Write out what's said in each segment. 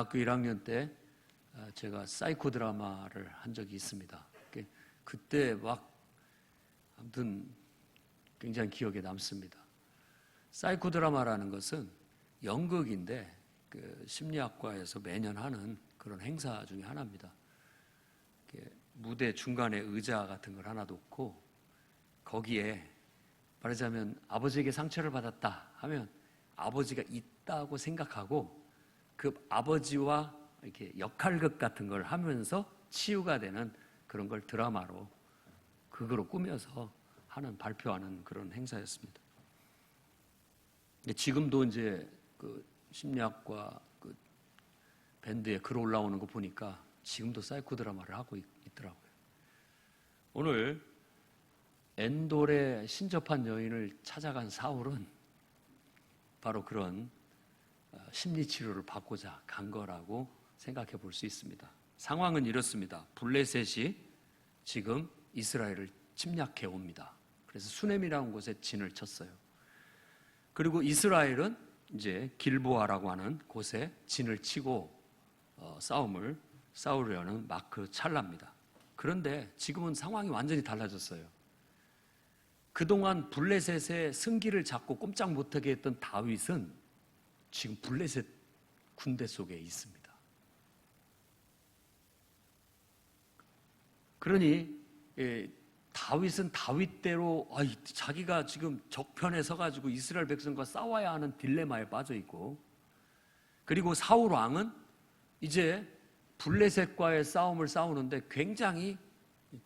대학교 1학년 때 제가 사이코 드라마를 한 적이 있습니다. 그때 막 아무튼 굉장히 기억에 남습니다. 사이코 드라마라는 것은 연극인데 그 심리학과에서 매년 하는 그런 행사 중에 하나입니다. 무대 중간에 의자 같은 걸 하나 놓고 거기에 말하자면 아버지에게 상처를 받았다 하면 아버지가 있다고 생각하고 그 아버지와 이렇게 역할극 같은 걸 하면서 치유가 되는 그런 걸 드라마로 그거로 꾸며서 하는 발표하는 그런 행사였습니다. 지금도 이제 그 심리학과 그 밴드에 글 올라오는 거 보니까 지금도 사이코 드라마를 하고 있더라고요. 오늘 엔돌에 신접한 여인을 찾아간 사울은 바로 그런 심리치료를 받고자 간 거라고 생각해 볼 수 있습니다. 상황은 이렇습니다. 블레셋이 지금 이스라엘을 침략해 옵니다. 그래서 수넴이라는 곳에 진을 쳤어요. 그리고 이스라엘은 이제 길보아라고 하는 곳에 진을 치고 싸움을 싸우려는 마크 찰나입니다. 그런데 지금은 상황이 완전히 달라졌어요. 그동안 블레셋의 승기를 잡고 꼼짝 못하게 했던 다윗은 지금 블레셋 군대 속에 있습니다. 그러니 다윗은 다윗대로 자기가 지금 적편에 서가지고 이스라엘 백성과 싸워야 하는 딜레마에 빠져 있고, 그리고 사울 왕은 이제 블레셋과의 싸움을 싸우는데 굉장히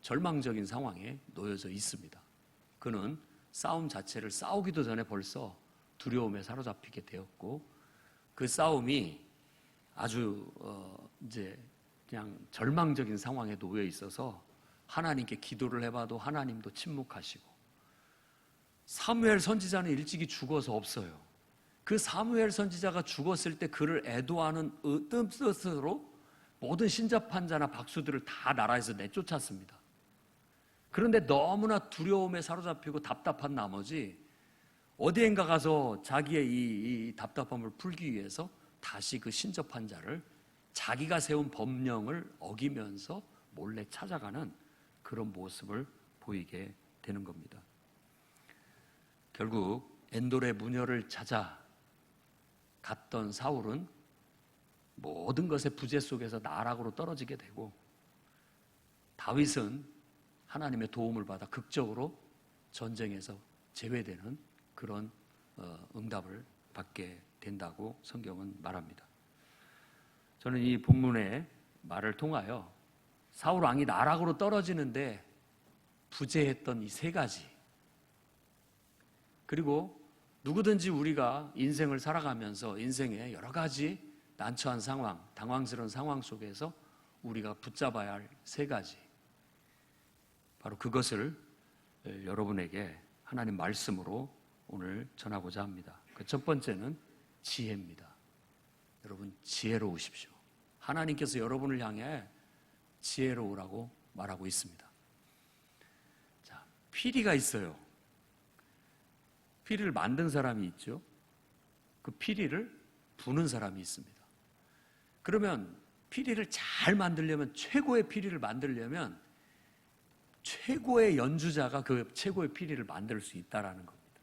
절망적인 상황에 놓여져 있습니다. 그는 싸움 자체를 싸우기도 전에 벌써 두려움에 사로잡히게 되었고, 그 싸움이 아주 이제 그냥 절망적인 상황에 놓여 있어서 하나님께 기도를 해봐도 하나님도 침묵하시고, 사무엘 선지자는 일찍이 죽어서 없어요. 그 사무엘 선지자가 죽었을 때 그를 애도하는 뜻으로 모든 신접한 자나 박수들을 다 나라에서 내쫓았습니다. 그런데 너무나 두려움에 사로잡히고 답답한 나머지 어디엔가 가서 자기의 이 답답함을 풀기 위해서 다시 그 신접한 자를 자기가 세운 법령을 어기면서 몰래 찾아가는 그런 모습을 보이게 되는 겁니다. 결국 엔돌의 무녀를 찾아 갔던 사울은 모든 것의 부재 속에서 나락으로 떨어지게 되고, 다윗은 하나님의 도움을 받아 극적으로 전쟁에서 제외되는 그런 응답을 받게 된다고 성경은 말합니다. 저는 이 본문의 말을 통하여 사울 왕이 나락으로 떨어지는데 부재했던 이 세 가지, 그리고 누구든지 우리가 인생을 살아가면서 인생의 여러 가지 난처한 상황, 당황스러운 상황 속에서 우리가 붙잡아야 할 세 가지, 바로 그것을 여러분에게 하나님 말씀으로 오늘 전하고자 합니다. 그 첫 번째는 지혜입니다. 여러분, 지혜로우십시오. 하나님께서 여러분을 향해 지혜로우라고 말하고 있습니다. 자, 피리가 있어요. 피리를 만든 사람이 있죠. 그 피리를 부는 사람이 있습니다. 그러면 피리를 잘 만들려면, 최고의 피리를 만들려면 최고의 연주자가 그 최고의 피리를 만들 수 있다라는 겁니다.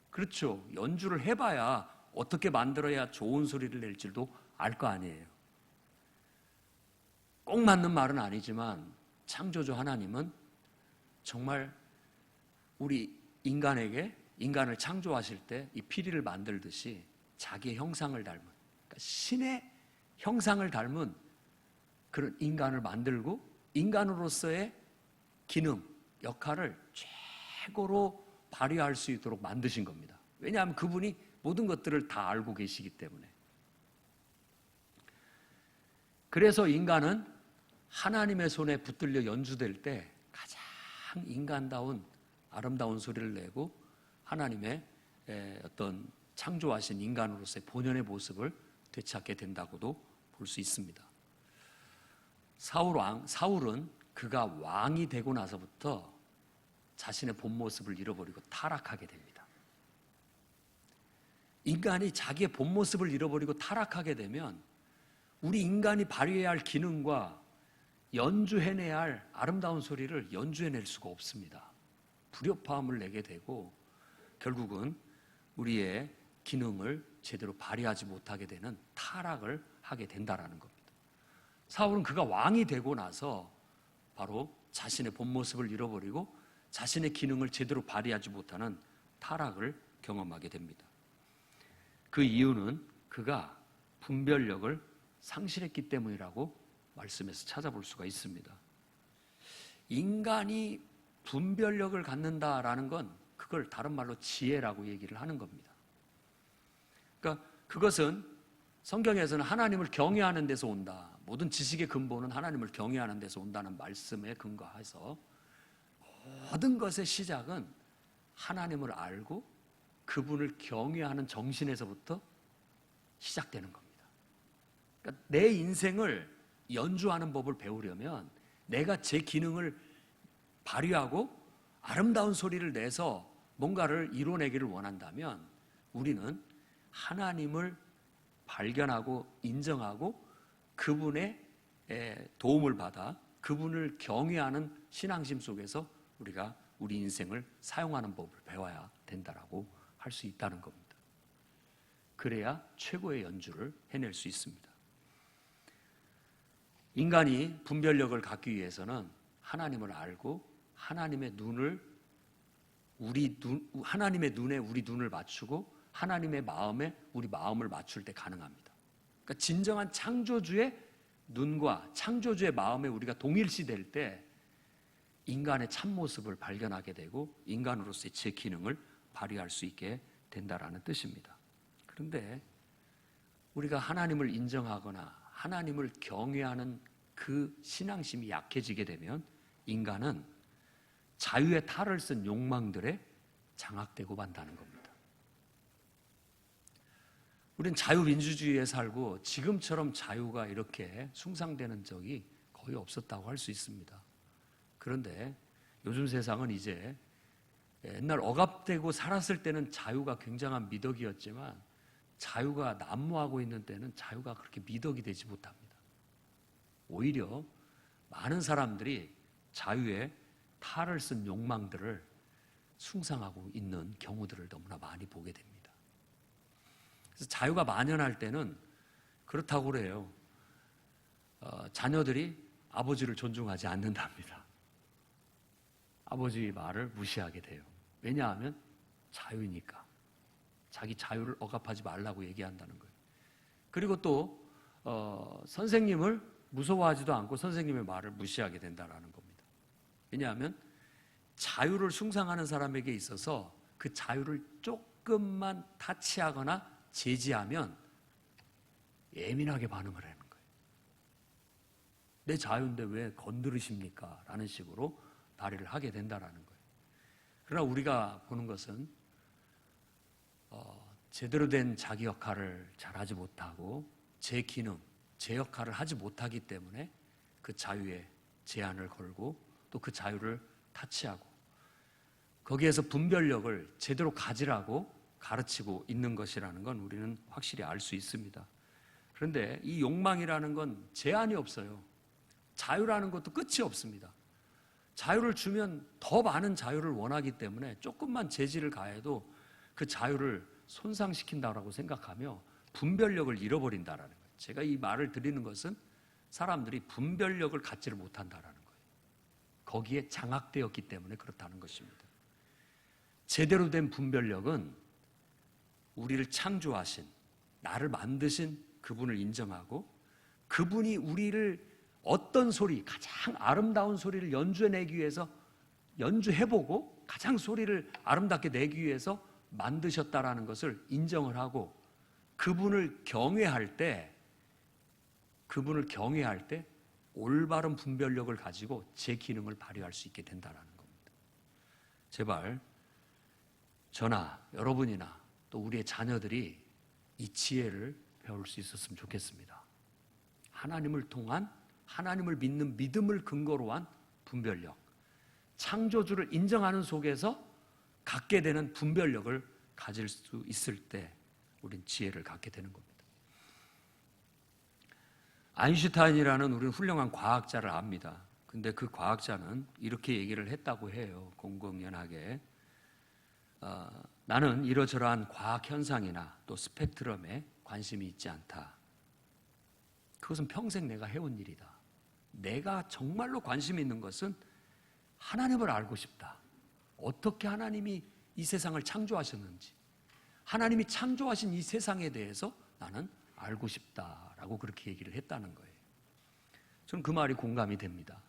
그렇죠. 연주를 해봐야 어떻게 만들어야 좋은 소리를 낼지도 알 거 아니에요. 꼭 맞는 말은 아니지만 창조주 하나님은 정말 우리 인간을 창조하실 때 이 피리를 만들듯이 자기의 형상을 닮은, 그러니까 신의 형상을 닮은 그런 인간을 만들고, 인간으로서의 기능, 역할을 최고로 발휘할 수 있도록 만드신 겁니다. 왜냐하면 그분이 모든 것들을 다 알고 계시기 때문에. 그래서 인간은 하나님의 손에 붙들려 연주될 때 가장 인간다운 아름다운 소리를 내고 하나님의 어떤 창조하신 인간으로서의 본연의 모습을 되찾게 된다고도 볼 수 있습니다. 사울은 그가 왕이 되고 나서부터 자신의 본 모습을 잃어버리고 타락하게 됩니다. 인간이 자기의 본 모습을 잃어버리고 타락하게 되면 우리 인간이 발휘해야 할 기능과 연주해내야 할 아름다운 소리를 연주해낼 수가 없습니다. 불협화음을 내게 되고 결국은 우리의 기능을 제대로 발휘하지 못하게 되는 타락을 하게 된다는 겁니다. 사울은 그가 왕이 되고 나서 바로 자신의 본 모습을 잃어버리고 자신의 기능을 제대로 발휘하지 못하는 타락을 경험하게 됩니다. 그 이유는 그가 분별력을 상실했기 때문이라고 말씀에서 찾아볼 수가 있습니다. 인간이 분별력을 갖는다라는 건 그걸 다른 말로 지혜라고 얘기를 하는 겁니다. 그러니까 그것은 성경에서는 하나님을 경외하는 데서 온다. 모든 지식의 근본은 하나님을 경외하는 데서 온다는 말씀에 근거해서 모든 것의 시작은 하나님을 알고 그분을 경외하는 정신에서부터 시작되는 겁니다. 그러니까 내 인생을 연주하는 법을 배우려면 내가 제 기능을 발휘하고 아름다운 소리를 내서 뭔가를 이뤄내기를 원한다면 우리는 하나님을 발견하고 인정하고 그분의 도움을 받아 그분을 경외하는 신앙심 속에서 우리가 우리 인생을 사용하는 법을 배워야 된다라고 할 수 있다는 겁니다. 그래야 최고의 연주를 해낼 수 있습니다. 인간이 분별력을 갖기 위해서는 하나님을 알고 하나님의 눈에 우리 눈을 맞추고 하나님의 마음에 우리 마음을 맞출 때 가능합니다. 그러니까 진정한 창조주의 눈과 창조주의 마음에 우리가 동일시될 때 인간의 참모습을 발견하게 되고 인간으로서의 제 기능을 발휘할 수 있게 된다라는 뜻입니다. 그런데 우리가 하나님을 인정하거나 하나님을 경외하는 그 신앙심이 약해지게 되면 인간은 자유의 탈을 쓴 욕망들에 장악되고 만다는 겁니다. 우린 자유민주주의에 살고 지금처럼 자유가 이렇게 숭상되는 적이 거의 없었다고 할 수 있습니다. 그런데 요즘 세상은 이제 옛날 억압되고 살았을 때는 자유가 굉장한 미덕이었지만 자유가 난무하고 있는 때는 자유가 그렇게 미덕이 되지 못합니다. 오히려 많은 사람들이 자유의 탈을 쓴 욕망들을 숭상하고 있는 경우들을 너무나 많이 보게 됩니다. 그래서 자유가 만연할 때는 그렇다고 그래요. 자녀들이 아버지를 존중하지 않는답니다. 아버지의 말을 무시하게 돼요. 왜냐하면 자유니까. 자기 자유를 억압하지 말라고 얘기한다는 거예요. 그리고 또 선생님을 무서워하지도 않고 선생님의 말을 무시하게 된다는 겁니다. 왜냐하면 자유를 숭상하는 사람에게 있어서 그 자유를 조금만 타치하거나 제지하면 예민하게 반응을 하는 거예요. 내 자유인데 왜 건드리십니까? 라는 식으로 발휘를 하게 된다는 거예요. 그러나 우리가 보는 것은 제대로 된 자기 역할을 잘하지 못하고 제 기능, 제 역할을 하지 못하기 때문에 그 자유에 제한을 걸고 또 그 자유를 타치하고 거기에서 분별력을 제대로 가지라고 가르치고 있는 것이라는 건 우리는 확실히 알 수 있습니다. 그런데 이 욕망이라는 건 제한이 없어요. 자유라는 것도 끝이 없습니다. 자유를 주면 더 많은 자유를 원하기 때문에 조금만 제지를 가해도 그 자유를 손상시킨다고 생각하며 분별력을 잃어버린다는 거예요. 제가 이 말을 드리는 것은 사람들이 분별력을 갖지를 못한다는 거예요. 거기에 장악되었기 때문에 그렇다는 것입니다. 제대로 된 분별력은 우리를 창조하신, 나를 만드신 그분을 인정하고 그분이 우리를 어떤 소리, 가장 아름다운 소리를 연주해내기 위해서 연주해보고 가장 소리를 아름답게 내기 위해서 만드셨다라는 것을 인정을 하고 그분을 경외할 때 올바른 분별력을 가지고 제 기능을 발휘할 수 있게 된다는 겁니다. 제발 저나 여러분이나 또 우리의 자녀들이 이 지혜를 배울 수 있었으면 좋겠습니다. 하나님을 통한 하나님을 믿는 믿음을 근거로 한 분별력, 창조주를 인정하는 속에서 갖게 되는 분별력을 가질 수 있을 때 우린 지혜를 갖게 되는 겁니다. 아인슈타인이라는 우리는 훌륭한 과학자를 압니다. 근데 그 과학자는 이렇게 얘기를 했다고 해요. 공공연하게. 나는 이러저러한 과학 현상이나 또 스펙트럼에 관심이 있지 않다. 그것은 평생 내가 해온 일이다. 내가 정말로 관심 있는 것은 하나님을 알고 싶다. 어떻게 하나님이 이 세상을 창조하셨는지, 하나님이 창조하신 이 세상에 대해서 나는 알고 싶다라고 그렇게 얘기를 했다는 거예요. 저는 그 말이 공감이 됩니다.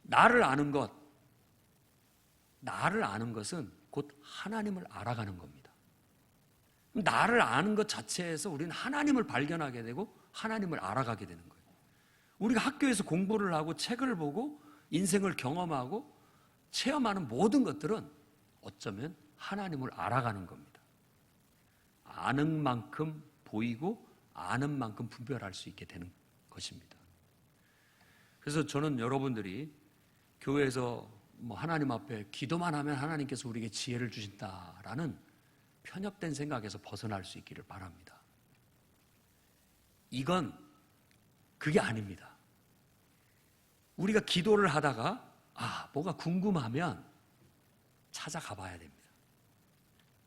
나를 아는 것은 곧 하나님을 알아가는 겁니다. 나를 아는 것 자체에서 우리는 하나님을 발견하게 되고 하나님을 알아가게 되는 거예요. 우리가 학교에서 공부를 하고 책을 보고 인생을 경험하고 체험하는 모든 것들은 어쩌면 하나님을 알아가는 겁니다. 아는 만큼 보이고 아는 만큼 분별할 수 있게 되는 것입니다. 그래서 저는 여러분들이 교회에서 하나님 앞에 기도만 하면 하나님께서 우리에게 지혜를 주신다라는 편협된 생각에서 벗어날 수 있기를 바랍니다. 이건 그게 아닙니다. 우리가 기도를 하다가 뭐가 궁금하면 찾아가 봐야 됩니다.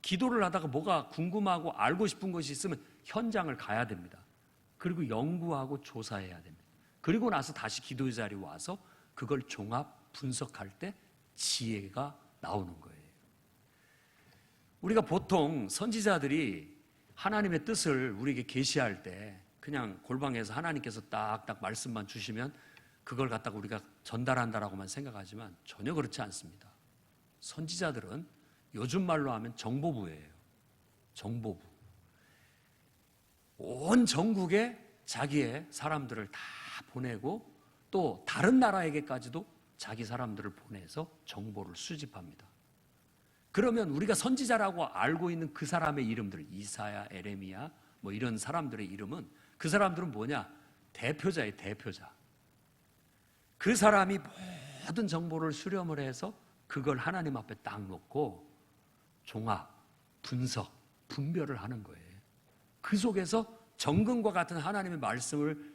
기도를 하다가 뭐가 궁금하고 알고 싶은 것이 있으면 현장을 가야 됩니다. 그리고 연구하고 조사해야 됩니다. 그리고 나서 다시 기도의 자리에 와서 그걸 종합 분석할 때 지혜가 나오는 거예요. 우리가 보통 선지자들이 하나님의 뜻을 우리에게 계시할 때 그냥 골방에서 하나님께서 딱딱 말씀만 주시면 그걸 갖다가 우리가 전달한다라고만 생각하지만 전혀 그렇지 않습니다. 선지자들은 요즘 말로 하면 정보부예요. 정보부. 온 전국에 자기의 사람들을 다 보내고 또 다른 나라에게까지도 자기 사람들을 보내서 정보를 수집합니다. 그러면 우리가 선지자라고 알고 있는 그 사람의 이름들, 이사야, 에레미야 이런 사람들의 이름은 그 사람들은 뭐냐? 대표자예요, 대표자. 그 사람이 모든 정보를 수렴을 해서 그걸 하나님 앞에 딱 놓고 종합, 분석, 분별을 하는 거예요. 그 속에서 정금과 같은 하나님의 말씀을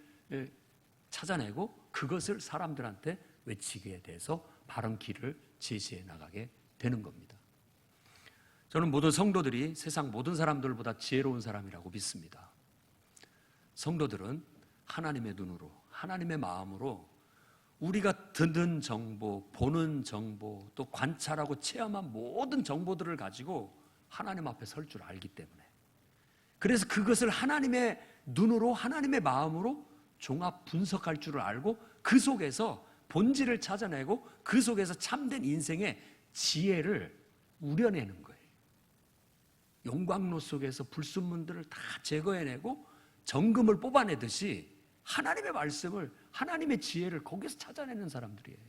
찾아내고 그것을 사람들한테 외치게 돼서 바른 길을 제시해 나가게 되는 겁니다. 저는 모든 성도들이 세상 모든 사람들보다 지혜로운 사람이라고 믿습니다. 성도들은 하나님의 눈으로, 하나님의 마음으로 우리가 듣는 정보, 보는 정보, 또 관찰하고 체험한 모든 정보들을 가지고 하나님 앞에 설 줄 알기 때문에, 그래서 그것을 하나님의 눈으로, 하나님의 마음으로 종합 분석할 줄을 알고 그 속에서 본질을 찾아내고 그 속에서 참된 인생의 지혜를 우려내는 거예요. 용광로 속에서 불순물들을 다 제거해내고 정금을 뽑아내듯이 하나님의 말씀을, 하나님의 지혜를 거기서 찾아내는 사람들이에요.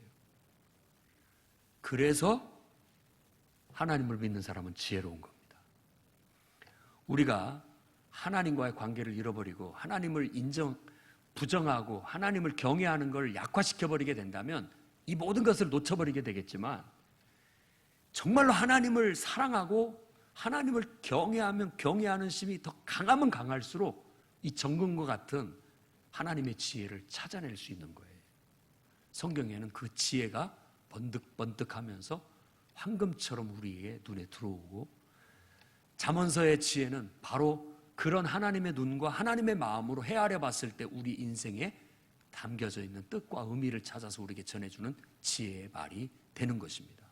그래서 하나님을 믿는 사람은 지혜로운 겁니다. 우리가 하나님과의 관계를 잃어버리고 하나님을 부정하고 하나님을 경외하는 걸 약화시켜버리게 된다면 이 모든 것을 놓쳐버리게 되겠지만, 정말로 하나님을 사랑하고 하나님을 경외하면 경외하는 심이 더 강하면 강할수록 이 정금과 같은 하나님의 지혜를 찾아낼 수 있는 거예요. 성경에는 그 지혜가 번득번득하면서 황금처럼 우리의 눈에 들어오고, 잠언서의 지혜는 바로 그런 하나님의 눈과 하나님의 마음으로 헤아려 봤을 때 우리 인생에 담겨져 있는 뜻과 의미를 찾아서 우리에게 전해주는 지혜의 말이 되는 것입니다.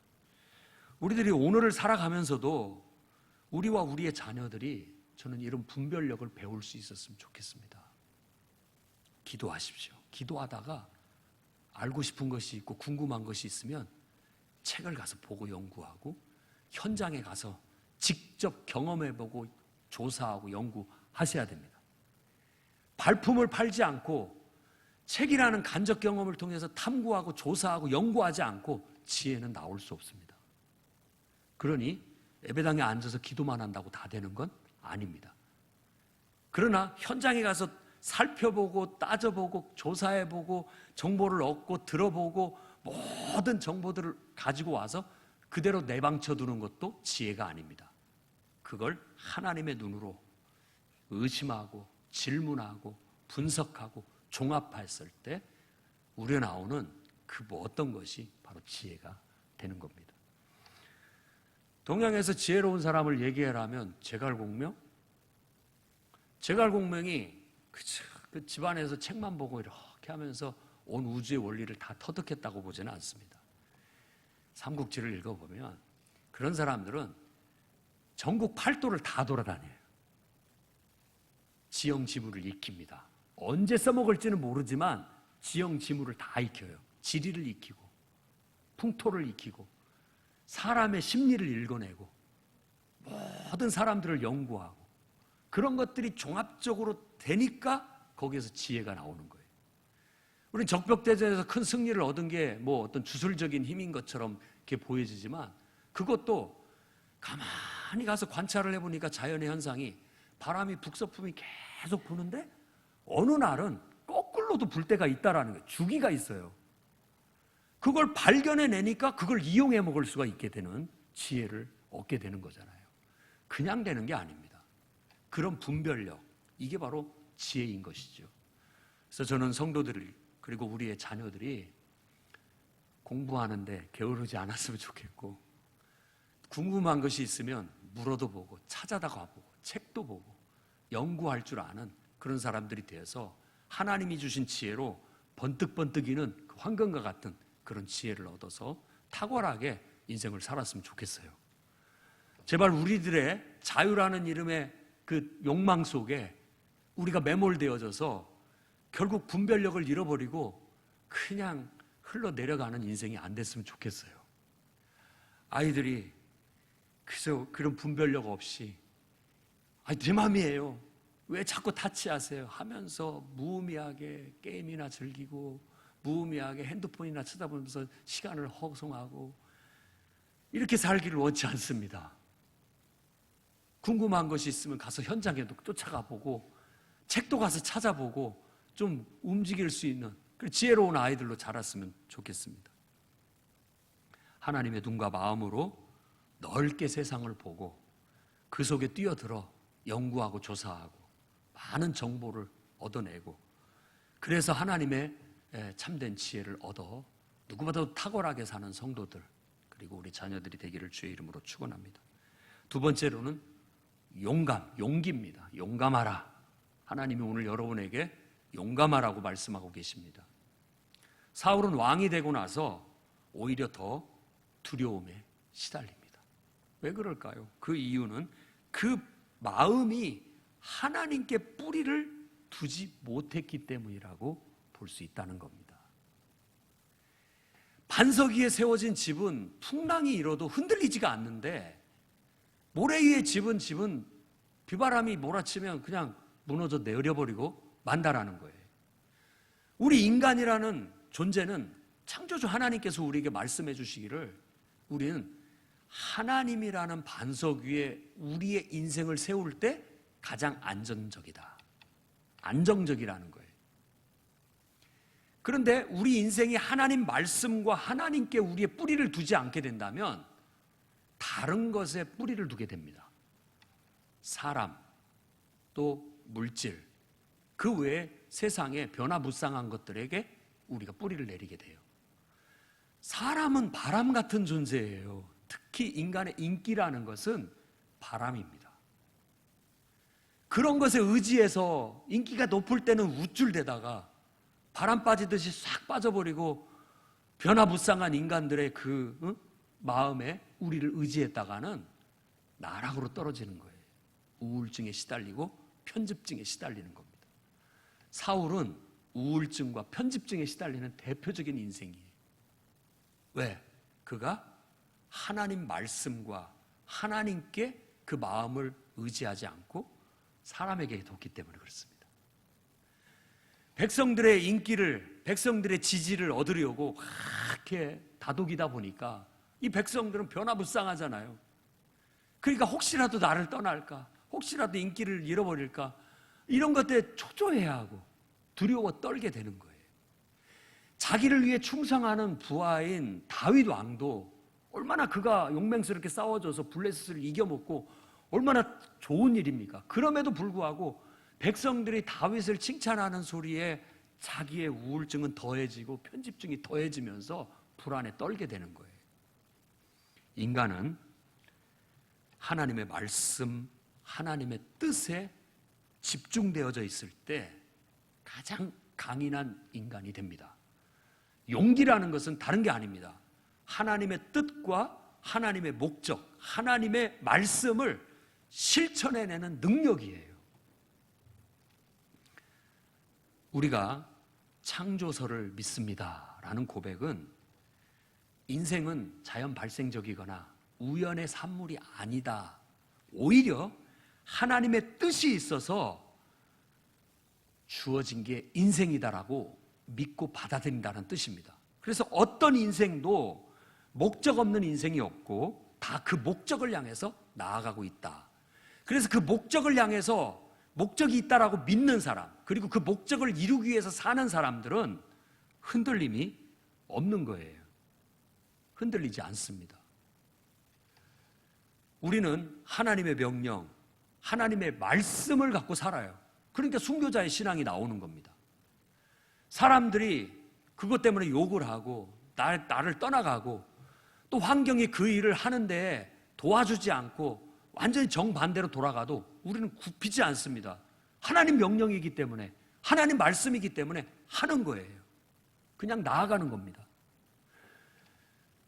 우리들이 오늘을 살아가면서도 우리와 우리의 자녀들이, 저는 이런 분별력을 배울 수 있었으면 좋겠습니다. 기도하십시오. 기도하다가 알고 싶은 것이 있고 궁금한 것이 있으면 책을 가서 보고 연구하고, 현장에 가서 직접 경험해보고 조사하고 연구하셔야 됩니다. 발품을 팔지 않고 책이라는 간접 경험을 통해서 탐구하고 조사하고 연구하지 않고 지혜는 나올 수 없습니다. 그러니 예배당에 앉아서 기도만 한다고 다 되는 건 아닙니다. 그러나 현장에 가서 살펴보고 따져보고 조사해보고 정보를 얻고 들어보고 모든 정보들을 가지고 와서 그대로 내방쳐 두는 것도 지혜가 아닙니다. 그걸 하나님의 눈으로 의심하고 질문하고 분석하고 종합했을 때 우러나오는 그 어떤 것이 바로 지혜가 되는 겁니다. 동양에서 지혜로운 사람을 얘기하라면 제갈공명? 제갈공명이 그 집안에서 책만 보고 이렇게 하면서 온 우주의 원리를 다 터득했다고 보지는 않습니다. 삼국지를 읽어보면 그런 사람들은 전국 팔도를 다 돌아다녀요. 지형지물을 익힙니다. 언제 써먹을지는 모르지만 지형지물을 다 익혀요. 지리를 익히고 풍토를 익히고 사람의 심리를 읽어내고 모든 사람들을 연구하고 그런 것들이 종합적으로 되니까 거기에서 지혜가 나오는 거예요. 우리는 적벽대전에서 큰 승리를 얻은 게 뭐 어떤 주술적인 힘인 것처럼 이렇게 보여지지만 그것도 가만히 가서 관찰을 해보니까 자연의 현상이 바람이 북서풍이 계속 부는데 어느 날은 거꾸로도 불 때가 있다라는 거예요. 주기가 있어요. 그걸 발견해내니까 그걸 이용해 먹을 수가 있게 되는 지혜를 얻게 되는 거잖아요. 그냥 되는 게 아닙니다. 그런 분별력, 이게 바로 지혜인 것이죠. 그래서 저는 성도들 그리고 우리의 자녀들이 공부하는데 게으르지 않았으면 좋겠고 궁금한 것이 있으면 물어도 보고 찾아다 가보고 책도 보고 연구할 줄 아는 그런 사람들이 되어서 하나님이 주신 지혜로 번뜩번뜩이는 그 황금과 같은 그런 지혜를 얻어서 탁월하게 인생을 살았으면 좋겠어요. 제발 우리들의 자유라는 이름의 그 욕망 속에 우리가 매몰되어져서 결국 분별력을 잃어버리고 그냥 흘러내려가는 인생이 안 됐으면 좋겠어요. 아이들이 그래서 그런 분별력 없이 내 맘이에요. 왜 자꾸 타치하세요? 하면서 무의미하게 게임이나 즐기고 무의미하게 핸드폰이나 쳐다보면서 시간을 허송하고 이렇게 살기를 원치 않습니다. 궁금한 것이 있으면 가서 현장에도 쫓아가 보고 책도 가서 찾아보고 좀 움직일 수 있는 지혜로운 아이들로 자랐으면 좋겠습니다. 하나님의 눈과 마음으로 넓게 세상을 보고 그 속에 뛰어들어 연구하고 조사하고 많은 정보를 얻어내고 그래서 하나님의 참된 지혜를 얻어 누구보다도 탁월하게 사는 성도들 그리고 우리 자녀들이 되기를 주의 이름으로 축원합니다. 두 번째로는 용기입니다. 용감하라. 하나님이 오늘 여러분에게 용감하라고 말씀하고 계십니다. 사울은 왕이 되고 나서 오히려 더 두려움에 시달립니다. 왜 그럴까요? 그 이유는 그 마음이 하나님께 뿌리를 두지 못했기 때문이라고 볼 수 있다는 겁니다. 반석 위에 세워진 집은 풍랑이 일어도 흔들리지가 않는데 모래 위에 집은 비바람이 몰아치면 그냥 무너져 내려버리고 만다라는 거예요. 우리 인간이라는 존재는 창조주 하나님께서 우리에게 말씀해 주시기를 우리는 하나님이라는 반석 위에 우리의 인생을 세울 때 가장 안정적이다. 안정적이라는 거예요. 그런데 우리 인생이 하나님 말씀과 하나님께 우리의 뿌리를 두지 않게 된다면 다른 것에 뿌리를 두게 됩니다. 사람, 또 물질, 그 외에 세상에 변화무쌍한 것들에게 우리가 뿌리를 내리게 돼요. 사람은 바람 같은 존재예요. 특히 인간의 인기라는 것은 바람입니다. 그런 것에 의지해서 인기가 높을 때는 우쭐대다가 바람 빠지듯이 싹 빠져버리고 변화무쌍한 인간들의 그 마음에 우리를 의지했다가는 나락으로 떨어지는 거예요. 우울증에 시달리고 편집증에 시달리는 겁니다. 사울은 우울증과 편집증에 시달리는 대표적인 인생이에요. 왜? 그가 하나님 말씀과 하나님께 그 마음을 의지하지 않고 사람에게 뒀기 때문에 그렇습니다. 백성들의 인기를, 백성들의 지지를 얻으려고 그렇게 다독이다 보니까 이 백성들은 변화무쌍하잖아요. 그러니까 혹시라도 나를 떠날까, 혹시라도 인기를 잃어버릴까, 이런 것들에 초조해야 하고 두려워 떨게 되는 거예요. 자기를 위해 충성하는 부하인 다윗 왕도 얼마나 그가 용맹스럽게 싸워줘서 블레셋을 이겨먹고 얼마나 좋은 일입니까? 그럼에도 불구하고 백성들이 다윗을 칭찬하는 소리에 자기의 우울증은 더해지고 편집증이 더해지면서 불안에 떨게 되는 거예요. 인간은 하나님의 말씀, 하나님의 뜻에 집중되어져 있을 때 가장 강인한 인간이 됩니다. 용기라는 것은 다른 게 아닙니다. 하나님의 뜻과 하나님의 목적, 하나님의 말씀을 실천해내는 능력이에요. 우리가 창조서를 믿습니다라는 고백은 인생은 자연 발생적이거나 우연의 산물이 아니다. 오히려 하나님의 뜻이 있어서 주어진 게 인생이다라고 믿고 받아들인다는 뜻입니다. 그래서 어떤 인생도 목적 없는 인생이 없고 다 그 목적을 향해서 나아가고 있다. 그래서 그 목적을 향해서 목적이 있다라고 믿는 사람, 그리고 그 목적을 이루기 위해서 사는 사람들은 흔들림이 없는 거예요. 흔들리지 않습니다. 우리는 하나님의 명령, 하나님의 말씀을 갖고 살아요. 그러니까 순교자의 신앙이 나오는 겁니다. 사람들이 그것 때문에 욕을 하고 나를 떠나가고 또 환경이 그 일을 하는데 도와주지 않고 완전히 정반대로 돌아가도 우리는 굽히지 않습니다. 하나님 명령이기 때문에, 하나님 말씀이기 때문에 하는 거예요. 그냥 나아가는 겁니다.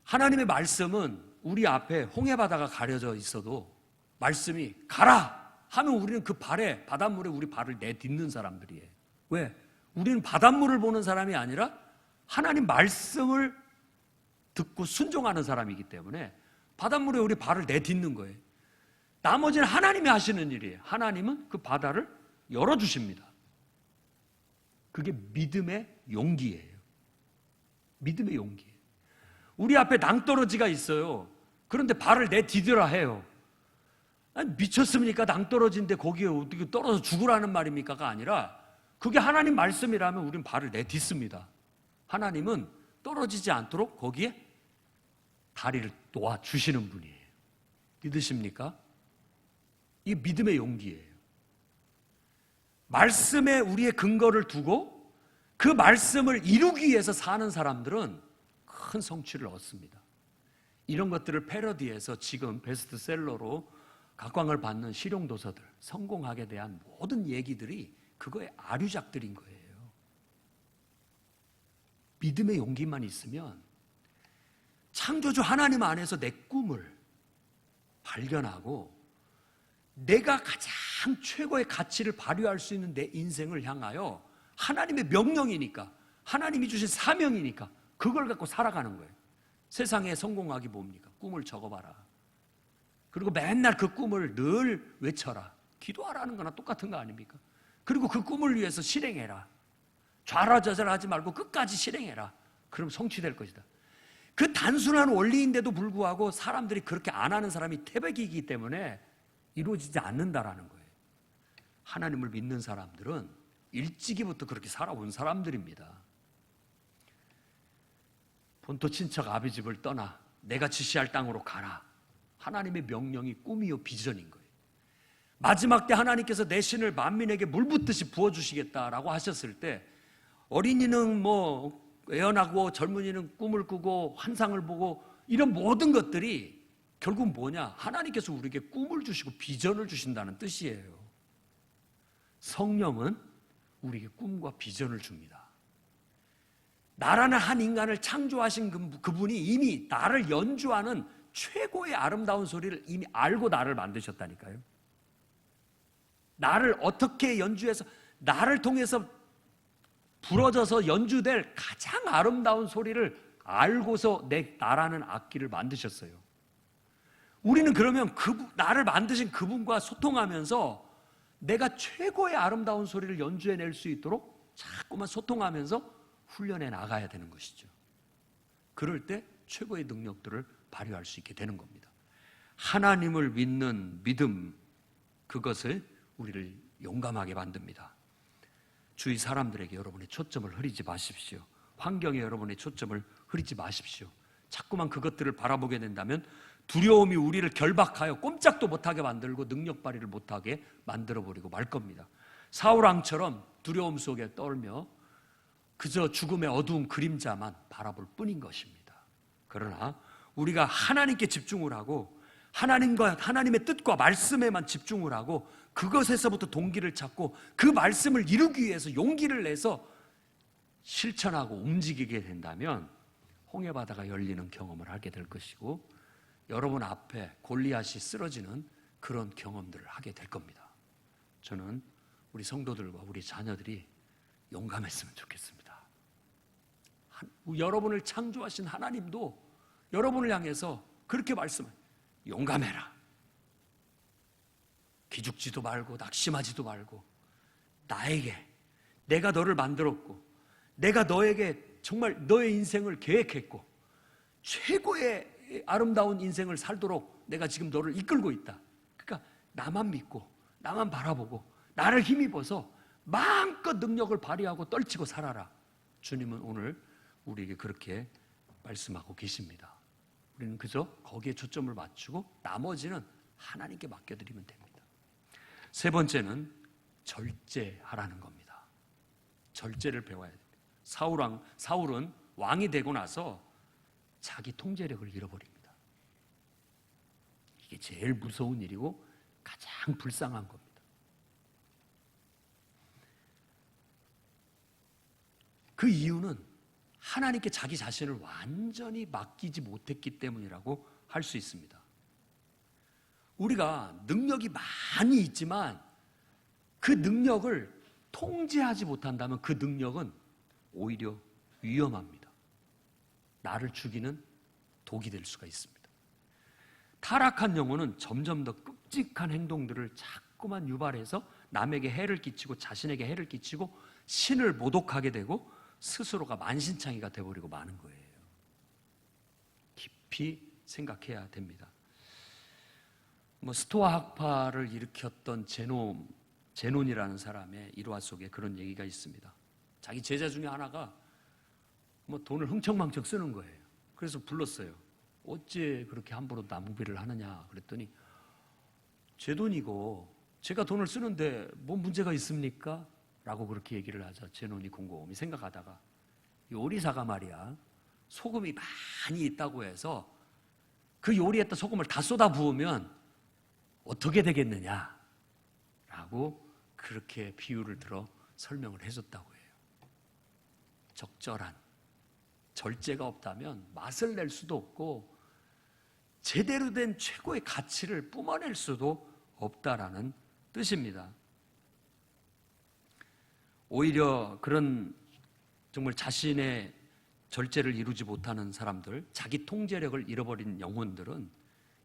하나님의 말씀은 우리 앞에 홍해바다가 가려져 있어도 말씀이 가라 하면 우리는 그 바닷물에 우리 발을 내딛는 사람들이에요. 왜? 우리는 바닷물을 보는 사람이 아니라 하나님 말씀을 듣고 순종하는 사람이기 때문에 바닷물에 우리 발을 내딛는 거예요. 나머지는 하나님이 하시는 일이에요. 하나님은 그 바다를 열어주십니다. 그게 믿음의 용기예요. 믿음의 용기예요. 우리 앞에 낭떠러지가 있어요. 그런데 발을 내디디라 해요. 아니, 미쳤습니까? 낭떠러지인데 거기에 어떻게 떨어져 죽으라는 말입니까가 아니라 그게 하나님 말씀이라면 우린 발을 내딛습니다. 하나님은 떨어지지 않도록 거기에 다리를 놓아주시는 분이에요. 믿으십니까? 이게 믿음의 용기예요. 말씀에 우리의 근거를 두고 그 말씀을 이루기 위해서 사는 사람들은 큰 성취를 얻습니다. 이런 것들을 패러디해서 지금 베스트셀러로 각광을 받는 실용도서들, 성공학에 대한 모든 얘기들이 그거의 아류작들인 거예요. 믿음의 용기만 있으면 창조주 하나님 안에서 내 꿈을 발견하고 내가 가장 최고의 가치를 발휘할 수 있는 내 인생을 향하여 하나님의 명령이니까, 하나님이 주신 사명이니까 그걸 갖고 살아가는 거예요. 세상에 성공하기 뭡니까? 꿈을 적어봐라. 그리고 맨날 그 꿈을 늘 외쳐라. 기도하라는 거나 똑같은 거 아닙니까? 그리고 그 꿈을 위해서 실행해라. 좌라좌절하지 말고 끝까지 실행해라. 그럼 성취될 것이다. 그 단순한 원리인데도 불구하고 사람들이 그렇게 안 하는 사람이 태백이기 때문에 이루어지지 않는다라는 거예요. 하나님을 믿는 사람들은 일찍이부터 그렇게 살아온 사람들입니다. 본토 친척 아비 집을 떠나 내가 지시할 땅으로 가라. 하나님의 명령이 꿈이요 비전인 거예요. 마지막 때 하나님께서 내 신을 만민에게 물붓듯이 부어주시겠다라고 하셨을 때 어린이는 애원하고 젊은이는 꿈을 꾸고 환상을 보고 이런 모든 것들이 결국 뭐냐? 하나님께서 우리에게 꿈을 주시고 비전을 주신다는 뜻이에요. 성령은 우리에게 꿈과 비전을 줍니다. 나라는 한 인간을 창조하신 그분이 이미 나를 연주하는 최고의 아름다운 소리를 이미 알고 나를 만드셨다니까요. 나를 어떻게 연주해서 나를 통해서 부러져서 연주될 가장 아름다운 소리를 알고서 나라는 악기를 만드셨어요. 우리는 그러면 나를 만드신 그분과 소통하면서 내가 최고의 아름다운 소리를 연주해낼 수 있도록 자꾸만 소통하면서 훈련해 나가야 되는 것이죠. 그럴 때 최고의 능력들을 발휘할 수 있게 되는 겁니다. 하나님을 믿는 믿음, 그것을 우리를 용감하게 만듭니다. 주위 사람들에게 여러분의 초점을 흐리지 마십시오. 환경에 여러분의 초점을 흐리지 마십시오. 자꾸만 그것들을 바라보게 된다면 두려움이 우리를 결박하여 꼼짝도 못하게 만들고 능력 발휘를 못하게 만들어버리고 말 겁니다. 사울 왕처럼 두려움 속에 떨며 그저 죽음의 어두운 그림자만 바라볼 뿐인 것입니다. 그러나 우리가 하나님께 집중을 하고 하나님의 뜻과 말씀에만 집중을 하고 그것에서부터 동기를 찾고 그 말씀을 이루기 위해서 용기를 내서 실천하고 움직이게 된다면 홍해바다가 열리는 경험을 하게 될 것이고 여러분 앞에 골리앗이 쓰러지는 그런 경험들을 하게 될 겁니다. 저는 우리 성도들과 우리 자녀들이 용감했으면 좋겠습니다. 여러분을 창조하신 하나님도 여러분을 향해서 그렇게 말씀해요. 용감해라. 기죽지도 말고 낙심하지도 말고 내가 너를 만들었고 내가 너에게 정말 너의 인생을 계획했고 최고의 아름다운 인생을 살도록 내가 지금 너를 이끌고 있다. 그러니까 나만 믿고 나만 바라보고 나를 힘입어서 마음껏 능력을 발휘하고 떨치고 살아라. 주님은 오늘 우리에게 그렇게 말씀하고 계십니다. 우리는 그저 거기에 초점을 맞추고 나머지는 하나님께 맡겨드리면 됩니다. 세 번째는 절제하라는 겁니다. 절제를 배워야 됩니다. 사울은 왕이 되고 나서 자기 통제력을 잃어버립니다. 이게 제일 무서운 일이고 가장 불쌍한 겁니다. 그 이유는 하나님께 자기 자신을 완전히 맡기지 못했기 때문이라고 할 수 있습니다. 우리가 능력이 많이 있지만 그 능력을 통제하지 못한다면 그 능력은 오히려 위험합니다. 나를 죽이는 독이 될 수가 있습니다. 타락한 영혼은 점점 더 끔찍한 행동들을 자꾸만 유발해서 남에게 해를 끼치고 자신에게 해를 끼치고 신을 모독하게 되고 스스로가 만신창이가 되어버리고 마는 거예요. 깊이 생각해야 됩니다. 스토아 학파를 일으켰던 제논이라는 사람의 일화 속에 그런 얘기가 있습니다. 자기 제자 중에 하나가 돈을 흥청망청 쓰는 거예요. 그래서 불렀어요. 어째 그렇게 함부로 낭비를 하느냐 그랬더니 제 돈이고 제가 돈을 쓰는데 뭐 문제가 있습니까? 라고 그렇게 얘기를 하자 제논이 곰곰이 생각하다가 요리사가 말이야 소금이 많이 있다고 해서 그 요리에다 소금을 다 쏟아 부으면 어떻게 되겠느냐 라고 그렇게 비유를 들어 설명을 해줬다고 해요. 적절한 절제가 없다면 맛을 낼 수도 없고 제대로 된 최고의 가치를 뿜어낼 수도 없다라는 뜻입니다. 오히려 그런 정말 자신의 절제를 이루지 못하는 사람들, 자기 통제력을 잃어버린 영혼들은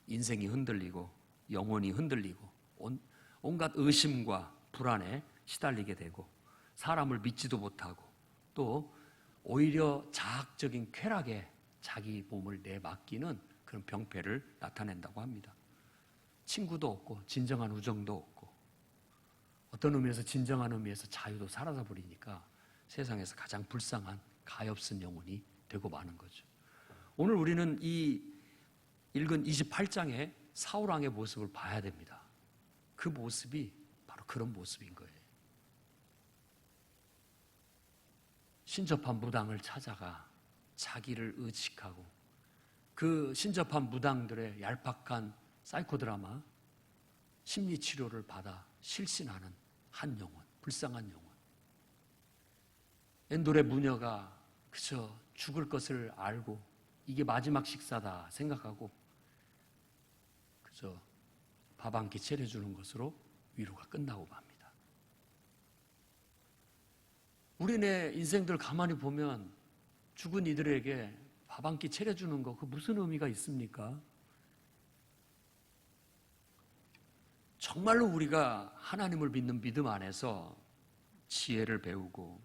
인생이 흔들리고 영혼이 흔들리고 온갖 의심과 불안에 시달리게 되고 사람을 믿지도 못하고 또 오히려 자학적인 쾌락에 자기 몸을 내맡기는 그런 병폐를 나타낸다고 합니다. 친구도 없고 진정한 우정도 없고 어떤 의미에서 진정한 의미에서 자유도 사라져 버리니까 세상에서 가장 불쌍한 가엾은 영혼이 되고 마는 거죠. 오늘 우리는 이 읽은 28장의 사울왕의 모습을 봐야 됩니다. 그 모습이 바로 그런 모습인 거예요. 신접한 무당을 찾아가 자기를 의식하고 그 신접한 무당들의 얄팍한 사이코드라마 심리치료를 받아 실신하는 한 영혼, 불쌍한 영혼. 엔돌의 무녀가 그저 죽을 것을 알고 이게 마지막 식사다 생각하고 그저 밥 한 끼 차려주는 것으로 위로가 끝나고 맙니다. 우리네 인생들 가만히 보면 죽은 이들에게 밥 한 끼 차려주는 거 그 무슨 의미가 있습니까? 정말로 우리가 하나님을 믿는 믿음 안에서 지혜를 배우고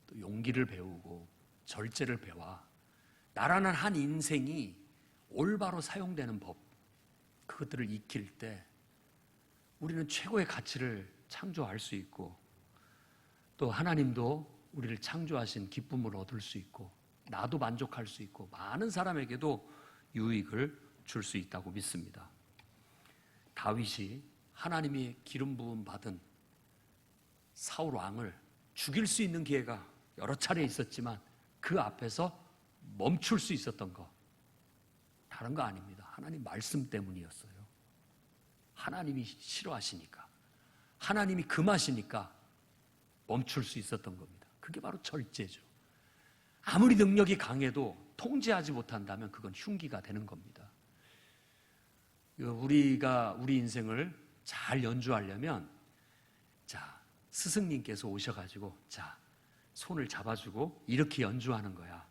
또 용기를 배우고 절제를 배워 나라는 한 인생이 올바로 사용되는 법 그것들을 익힐 때 우리는 최고의 가치를 창조할 수 있고 또 하나님도 우리를 창조하신 기쁨을 얻을 수 있고 나도 만족할 수 있고 많은 사람에게도 유익을 줄 수 있다고 믿습니다. 다윗이 하나님이 기름 부음 받은 사울 왕을 죽일 수 있는 기회가 여러 차례 있었지만 그 앞에서 멈출 수 있었던 거 다른 거 아닙니다. 하나님 말씀 때문이었어요. 하나님이 싫어하시니까, 하나님이 금하시니까 멈출 수 있었던 겁니다. 그게 바로 절제죠. 아무리 능력이 강해도 통제하지 못한다면 그건 흉기가 되는 겁니다. 우리가 우리 인생을 잘 연주하려면, 자, 스승님께서 오셔가지고, 자, 손을 잡아주고 이렇게 연주하는 거야.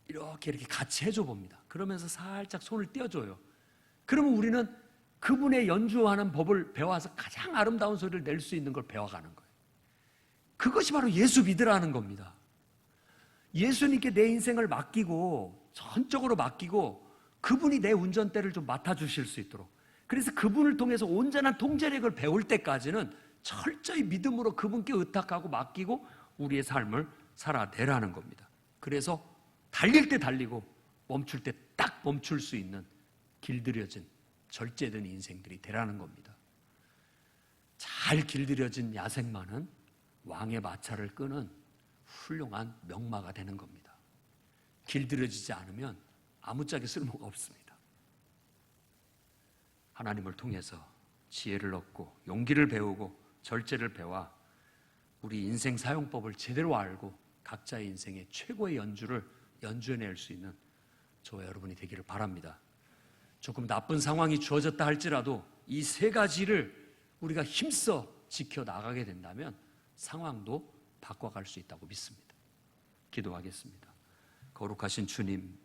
이렇게 같이 해줘 봅니다. 그러면서 살짝 손을 떼어줘요. 그러면 우리는 그분의 연주하는 법을 배워서 가장 아름다운 소리를 낼 수 있는 걸 배워가는 거예요. 그것이 바로 예수 믿으라는 겁니다. 예수님께 내 인생을 맡기고, 전적으로 맡기고, 그분이 내 운전대를 좀 맡아주실 수 있도록, 그래서 그분을 통해서 온전한 통제력을 배울 때까지는 철저히 믿음으로 그분께 의탁하고 맡기고 우리의 삶을 살아내라는 겁니다. 그래서 달릴 때 달리고 멈출 때 딱 멈출 수 있는 길들여진 절제된 인생들이 되라는 겁니다. 잘 길들여진 야생마는 왕의 마차를 끄는 훌륭한 명마가 되는 겁니다. 길들여지지 않으면 아무짝에 쓸모가 없습니다. 하나님을 통해서 지혜를 얻고 용기를 배우고 절제를 배워 우리 인생 사용법을 제대로 알고 각자의 인생의 최고의 연주를 연주해낼 수 있는 저와 여러분이 되기를 바랍니다. 조금 나쁜 상황이 주어졌다 할지라도 이 세 가지를 우리가 힘써 지켜나가게 된다면 상황도 바꿔갈 수 있다고 믿습니다. 기도하겠습니다. 거룩하신 주님,